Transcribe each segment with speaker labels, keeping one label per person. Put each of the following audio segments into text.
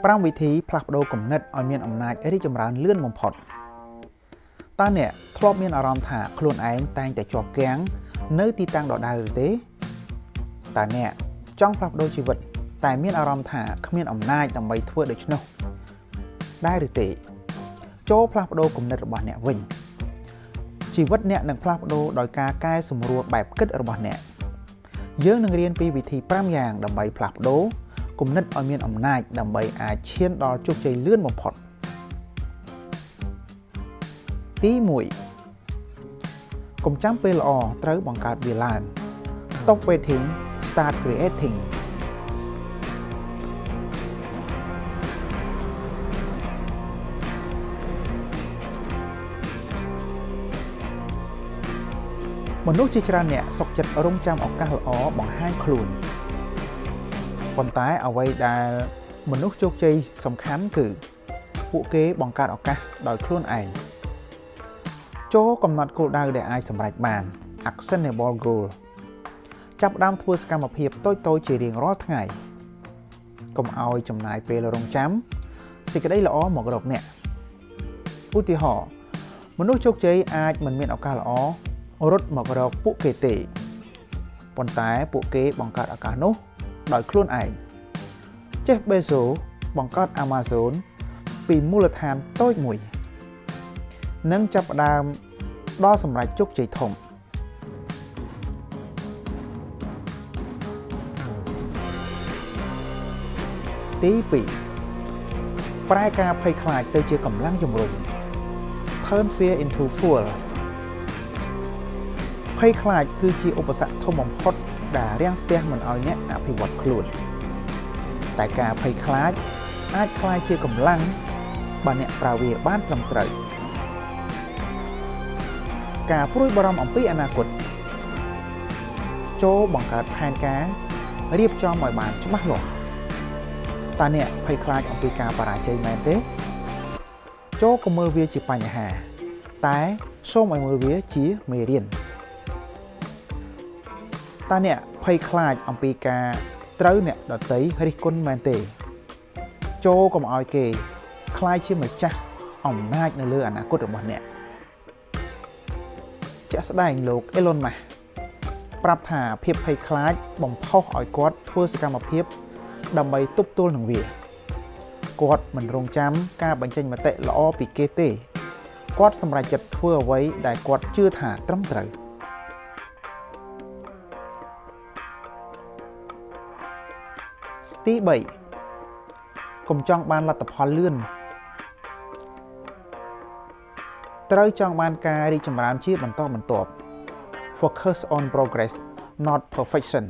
Speaker 1: 5 វិធីផ្លាស់ប្ដូរគំនិតឲ្យមានអំណាចរីកចម្រើនលឿនបំផុតតើអ្នកធ្លាប់មានអារម្មណ៍ថាខ្លួនឯងតែងតែជាប់គាំងនៅទីតាំងដដែលឬទេតើអ្នកចង់ផ្លាស់ប្ដូរជីវិតតែមានអារម្មណ៍ថាគ្មានអំណាចដើម្បីធ្វើដូច្នោះដែរឬទេចូលផ្លាស់ប្ដូរគំនិតរបស់អ្នកវិញជីវិតអ្នកនឹងផ្លាស់ប្ដូរដោយការកែសម្រួលបែបគិតរបស់អ្នកយើងនឹងរៀនពីវិធី5យ៉ាងដើម្បីផ្លាស់ប្ដូរគំនិតឲ្យមានអំណាចដើម្បីអាចឈានដល់ជោគជ័យលឿនបំផុតទី1កុំចាំពេលល្អត្រូវបង្កើតវាឡើង Stop waiting start creating មនុស្សជាច្រើនអ្នកសុខចិត្តរង់ចាំឱកាសល្អបង្ហាញខ្លួនប៉ុន្តែអ្វីដែលមនុស្សជោគជ័យសំខាន់គឺពួកគេបង្កើតឱកាសដោយខ្លួនឯងចូលកំណត់គោលដៅដែលអាចសម្រេចបាន Actionable Goal ចាប់ផ្ដើមធ្វើសកម្មភាពតូចៗជារៀងរាល់ថ្ងៃកុំឲ្យចំណាយពេលរង់ចាំសេចក្តីល្អមករកអ្នកឧទាហរណ៍មនុស្សជោគជ័យអាចមិនមានឱកាសល្អរត់មករកពួកគេទេប៉ុន្តែពួកគេបង្កើតឱកាសនោះដោយខ្លួនឯង Jeff Bezos បង្កើត Amazon ពីមូលដ្ឋានតូចមួយនិងចាប់ផ្ដើមដល់សម្រេចជោគជ័យធំទី2ប្រែការភ័យខ្លាចទៅជាកម្លាំងជំរុញ Turn fear into fuel ភ័យខ្លាចគឺជាឧបសគ្គធំបំផុតដែលរាំងស្ទះមិនឲ្យអ្នកអភិវឌ្ឍខ្លួនតែការភ័យខ្លាចអាចក្លាយជាកម្លាំងបើអ្នកប្រើវាបានត្រឹមត្រូវការព្រួយបារម្ភអំពីអនាគតចូលបង្កើតផែនការរៀបចំឲ្យបានច្បាស់លាស់តើអ្នកភ័យខ្លាចអំពីការបរាជ័យមែនទេចូលកុំមើលវាជាបញ្ហាតែសូមឲ្យមើលវាជាមេរៀនតើអ្នកភ័យខ្លាចអំពីការត្រូវអ្នកដទៃរិះគន់មែនទេចូលកុំឲ្យគេខ្លាចជាម្ចាស់អំណាចនៅលើអនាគតរបស់អ្នកជាក់ស្ដែងលោក Elon Musk ប្រាប់ថាភាពភ័យខ្លាចបំផុសឲ្យគាត់ធ្វើសកម្មភាពដើម្បីទប់ទល់នឹងវាគាត់មិនរង់ចាំការបញ្ចេញមតិល្អពីគេទេគាត់សម្រេចចិត្តធ្វើអ្វីដែលគាត់ជឿថាត្រឹមត្រូវទី3កុំចង់បានលទ្ធផលលឿនត្រូវចង់បានការរីកចម្រើនជាបន្តបន្ទាប់ Focus on progress not perfection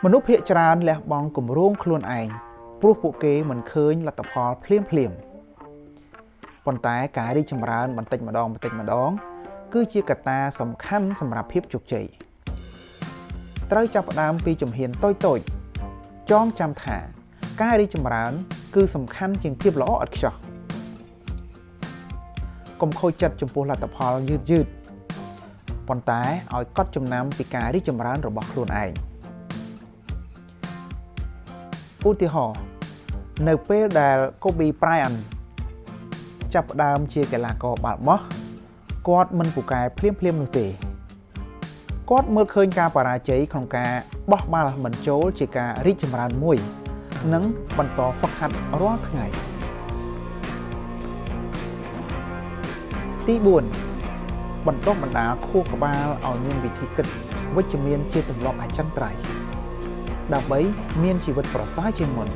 Speaker 1: មនុស្សភាគច្រើនលះបង់គម្រោងខ្លួនឯងព្រោះពួកគេមិនឃើញលទ្ធផលភ្លាមប៉ុន្តែការរីកចម្រើនបន្តិចម្ដងគឺជាកត្តាសំខាន់សម្រាប់ភាពជោគជ័យត្រូវចាប់ផ្ដើមពីជំហានតូចចងចាំថាការរីកចម្រើនគឺសំខាន់ជាងភាពល្អឥតខ្ចោះកុំខូចចិត្តចំពោះលទ្ធផលយឺតប៉ុន្តែឲ្យកត់ចំណាំពីការរីកចម្រើនរបស់ខ្លួនឯងឧទាហរណ៍នៅពេលដែល Kobe Bryant ចាប់ផ្ដើមជាកីឡាករបាល់បោះគាត់មិនពូកែភ្លាមនោះទេគាត់មើលឃើញការបរាជ័យក្នុងការបោះបាល់មិនចូលជាការរីកចម្រើនមួយនិងបន្តហ្វឹកហាត់រាល់ថ្ងៃទី4បណ្ដុះបណ្ដាលខួរក្បាលឲ្យមានវិធីគិតវិជ្ជមានជាទម្លាប់អចិន្ត្រៃយ៍ដើម្បីមានជីវិតប្រសើរជាងមុន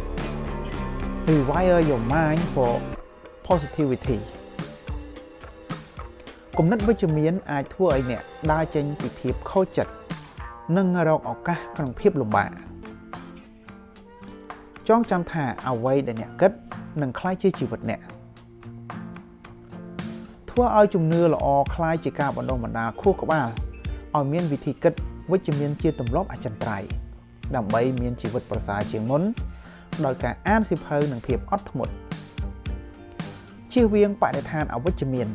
Speaker 1: Rewire your mind for positivity គំនិតវិជ្ជមានអាចធ្វើឲ្យអ្នកដើរចេញពីភាពខូចចិត្តនិងរកឱកាសក្នុងភាពលំបាកចងចាំថាអ្វីដែលអ្នកគិតនឹងក្លាយជាជីវិតអ្នកធ្វើឲ្យជំនឿល្អក្លាយជាការបណ្ដុះបណ្ដាលខួរក្បាលឲ្យមានវិធីគិតវិជ្ជមានជាទម្លាប់អចិន្ត្រៃយ៍ដើម្បីមានជីវិតប្រសើរជាងមុនដោយការអានសៀវភៅនិងភាពអត់ធ្មត់ជៀសវាងបរិស្ថានអវិជ្ជមាន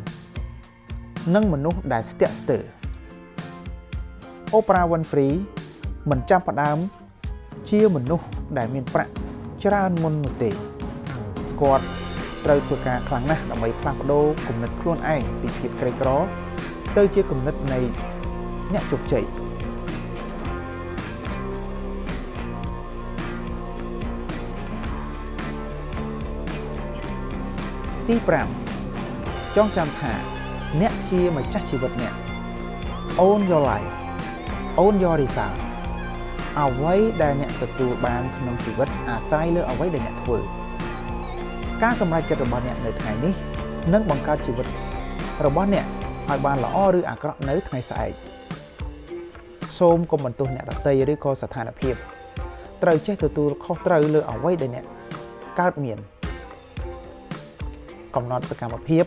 Speaker 1: និងមនុស្សដែលស្ទាក់ស្ទើរ Oprah Winfrey មិនចាប់ផ្ដើមជាមនុស្សដែលមានប្រាក់ ច្រើនមុននោះទេគាត់ត្រូវធ្វើការខ្លាំងណាស់ដើម្បីផ្លាស់ប្ដូរគំនិតខ្លួនឯងពីភាពក្រីក្រទៅជាគំនិតនៃអ្នកជោគជ័យទី5ចងចាំថាអ្នកជាម្ចាស់ជីវិតអ្នក Own your life Own your result អ្វីដែលអ្នកទទួលបានក្នុងជីវិតអាស្រ័យលើអ្វីដែលអ្នកធ្វើការសម្រេចចិត្តរបស់អ្នកនៅថ្ងៃនេះនឹងបង្កើតជីវិតរបស់អ្នកឲ្យបានល្អឬអាក្រក់នៅថ្ងៃស្អែកសូមកុំបន្ទោសអ្នកដទៃឬក៏ស្ថានភាពត្រូវចេះទទួលខុសត្រូវលើអ្វីដែលអ្នកកើតមានកំណត់សកម្មភាព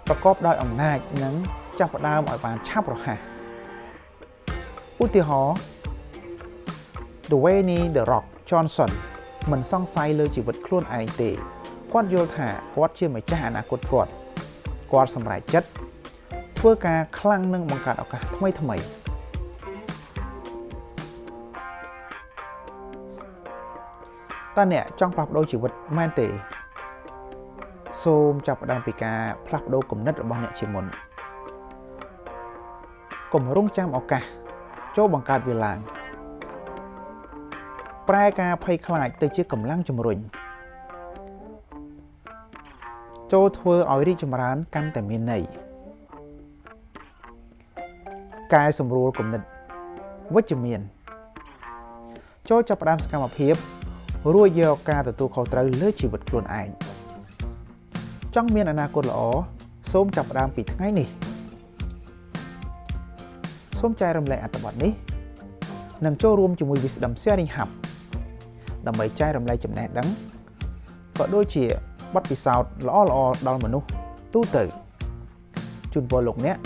Speaker 1: ប្រកបដោយអំណាចនិងចាប់ផ្ដើមឲ្យបានឆាប់រហ័សឧទាហរណ៍ Dwayne The Rock Johnson មិនសង្ស័យលើជីវិតខ្លួនឯងទេគាត់យល់ថាគាត់ជាម្ចាស់អនាគតគាត់សម្រេចចិត្តធ្វើការខ្លាំងនិងបង្កើតឱកាសថ្មីតើអ្នកចង់ផ្លាស់ប្ដូរជីវិតមែនទេសូមចាប់ផ្ដើមពីការផ្លាស់ប្ដូរគំនិតរបស់អ្នកជាមុនកុំរង់ចាំឱកាសចូលបង្កើតវាឡើងប្រែការភ័យខ្លាចទៅជាកម្លាំងជំរុញចូលធ្វើឲ្យរីកចម្រើនកាន់តែមានន័យកែសម្រួលគំនិតវិជ្ជមានចូលចាប់ផ្ដើមសកម្មភាពរួចយកការទទួលខុសត្រូវលើជីវិតខ្លួនឯងចង់មានអនាគតល្អសូមចាប់ផ្ដើមពីថ្ងៃនេះសូមចែករំលែកអត្ថបទនេះនិងចូលរួមជាមួយ Wisdom Sharing Hub ដើម្បីចែករំលែកចំណេះដឹងក៏ដូចជាបទពិសោធន៍ល្អៗដល់មនុស្សទូទៅជូនពរលោកអ្នក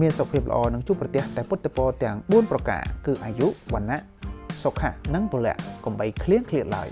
Speaker 1: មានសុខភាពល្អនិងជួបប្រទះតែពុទ្ធពរទាំង4ប្រការគឺអាយុវណ្ណៈសុខៈនិងពលៈកុំបីឃ្លៀងឃ្លាតឡើយ